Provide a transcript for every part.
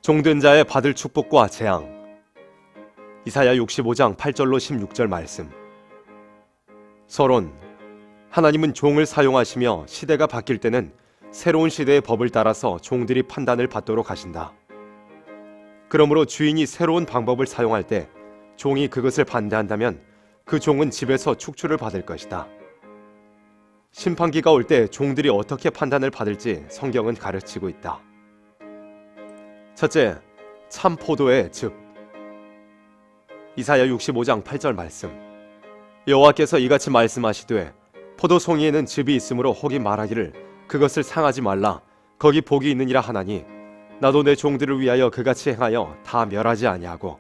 종된 자의 받을 축복과 재앙. 이사야 65장 8절로 16절 말씀. 서론. 하나님은 종을 사용하시며 시대가 바뀔 때는 새로운 시대의 법을 따라서 종들이 판단을 받도록 하신다. 그러므로 주인이 새로운 방법을 사용할 때 종이 그것을 반대한다면 그 종은 집에서 축출을 받을 것이다. 심판기가 올 때 종들이 어떻게 판단을 받을지 성경은 가르치고 있다. 첫째, 참 포도의 즙. 이사야 65장 8절 말씀. 여호와께서 이같이 말씀하시되 포도송이에는 즙이 있으므로 혹이 말하기를 그것을 상하지 말라, 거기 복이 있느니라 하나니 나도 내 종들을 위하여 그같이 행하여 다 멸하지 아니하고.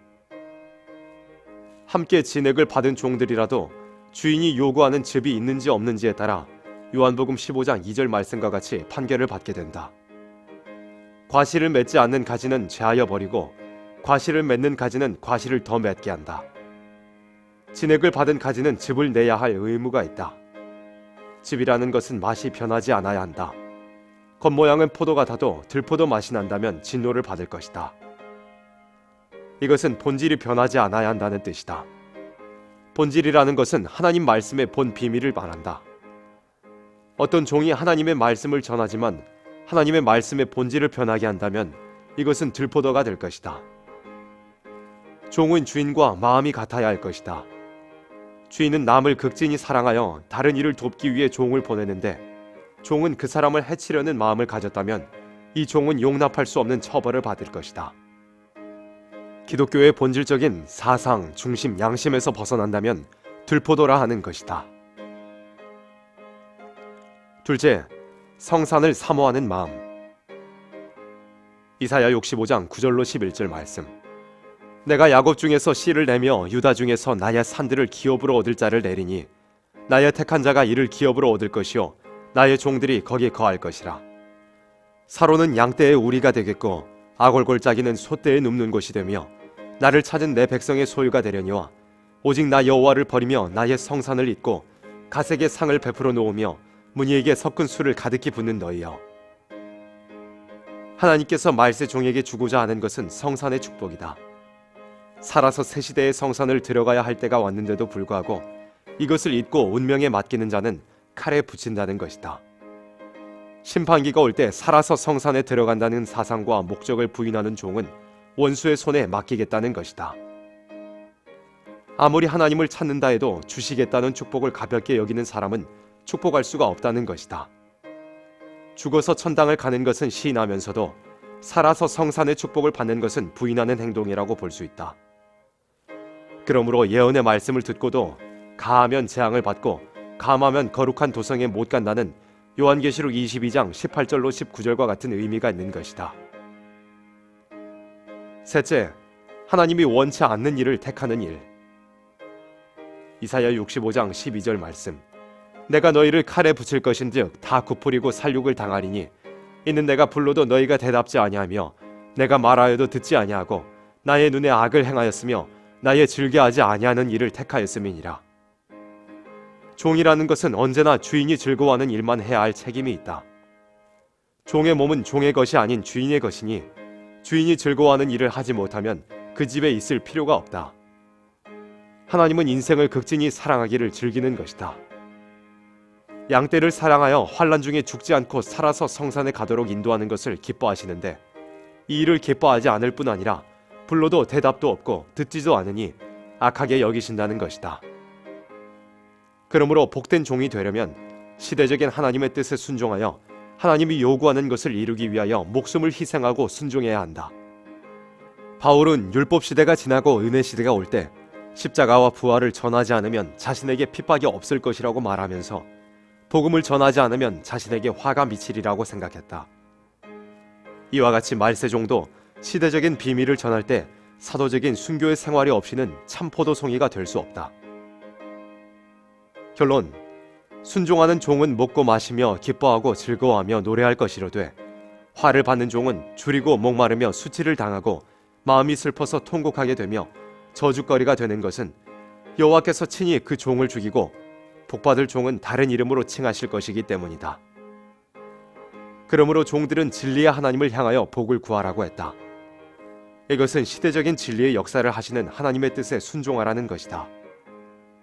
함께 진액을 받은 종들이라도 주인이 요구하는 즙이 있는지 없는지에 따라 요한복음 15장 2절 말씀과 같이 판결을 받게 된다. 과실을 맺지 않는 가지는 제하여 버리고 과실을 맺는 가지는 과실을 더 맺게 한다. 진액을 받은 가지는 즙을 내야 할 의무가 있다. 즙이라는 것은 맛이 변하지 않아야 한다. 겉모양은 포도 같아도 들포도 맛이 난다면 진노를 받을 것이다. 이것은 본질이 변하지 않아야 한다는 뜻이다. 본질이라는 것은 하나님 말씀의 본 비밀을 말한다. 어떤 종이 하나님의 말씀을 전하지만 하나님의 말씀의 본질을 변하게 한다면 이것은 들포도가 될 것이다. 종은 주인과 마음이 같아야 할 것이다. 주인은 남을 극진히 사랑하여 다른 이를 돕기 위해 종을 보내는데 종은 그 사람을 해치려는 마음을 가졌다면 이 종은 용납할 수 없는 처벌을 받을 것이다. 기독교의 본질적인 사상, 중심, 양심에서 벗어난다면 들포도라 하는 것이다. 둘째, 성산을 사모하는 마음. 이사야 65장 9절로 11절 말씀. 내가 야곱 중에서 씨를 내며 유다 중에서 나의 산들을 기업으로 얻을 자를 내리니 나의 택한 자가 이를 기업으로 얻을 것이요 나의 종들이 거기 거할 것이라. 사로는 양떼의 우리가 되겠고 아골골짜기는 소떼의 눕는 곳이 되며 나를 찾은 내 백성의 소유가 되려니와 오직 나 여호와를 버리며 나의 성산을 잊고 가색의 상을 베풀어 놓으며 무니에게 섞은 술을 가득히 붓는 너희여. 하나님께서 말세 종에게 주고자 하는 것은 성산의 축복이다. 살아서 새 시대의 성산을 들어가야 할 때가 왔는데도 불구하고 이것을 잊고 운명에 맡기는 자는 칼에 붙인다는 것이다. 심판기가 올 때 살아서 성산에 들어간다는 사상과 목적을 부인하는 종은 원수의 손에 맡기겠다는 것이다. 아무리 하나님을 찾는다 해도 주시겠다는 축복을 가볍게 여기는 사람은 축복할 수가 없다는 것이다. 죽어서 천당을 가는 것은 시인하면서도 살아서 성산의 축복을 받는 것은 부인하는 행동이라고 볼 수 있다. 그러므로 예언의 말씀을 듣고도 가하면 재앙을 받고 감하면 거룩한 도성에 못 간다는 요한계시록 22장 18절로 19절과 같은 의미가 있는 것이다. 셋째, 하나님이 원치 않는 일을 택하는 일. 이사야 65장 12절 말씀. 내가 너희를 칼에 붙일 것인즉 다 굽으리고 살육을 당하리니 이는 내가 불러도 너희가 대답지 아니하며 내가 말하여도 듣지 아니하고 나의 눈에 악을 행하였으며 나의 즐겨하지 아니하는 일을 택하였음이니라. 종이라는 것은 언제나 주인이 즐거워하는 일만 해야 할 책임이 있다. 종의 몸은 종의 것이 아닌 주인의 것이니 주인이 즐거워하는 일을 하지 못하면 그 집에 있을 필요가 없다. 하나님은 인생을 극진히 사랑하기를 즐기는 것이다. 양떼를 사랑하여 환난 중에 죽지 않고 살아서 성산에 가도록 인도하는 것을 기뻐하시는데 이 일을 기뻐하지 않을 뿐 아니라 불러도 대답도 없고 듣지도 않으니 악하게 여기신다는 것이다. 그러므로 복된 종이 되려면 시대적인 하나님의 뜻에 순종하여 하나님이 요구하는 것을 이루기 위하여 목숨을 희생하고 순종해야 한다. 바울은 율법 시대가 지나고 은혜 시대가 올 때 십자가와 부활을 전하지 않으면 자신에게 핍박이 없을 것이라고 말하면서 복음을 전하지 않으면 자신에게 화가 미치리라고 생각했다. 이와 같이 말세종도 시대적인 비밀을 전할 때 사도적인 순교의 생활이 없이는 참 포도송이가 될 수 없다. 결론, 순종하는 종은 먹고 마시며 기뻐하고 즐거워하며 노래할 것이로되 화를 받는 종은 줄이고 목마르며 수치를 당하고 마음이 슬퍼서 통곡하게 되며 저주거리가 되는 것은 여호와께서 친히 그 종을 죽이고 복받을 종은 다른 이름으로 칭하실 것이기 때문이다. 그러므로 종들은 진리의 하나님을 향하여 복을 구하라고 했다. 이것은 시대적인 진리의 역사를 하시는 하나님의 뜻에 순종하라는 것이다.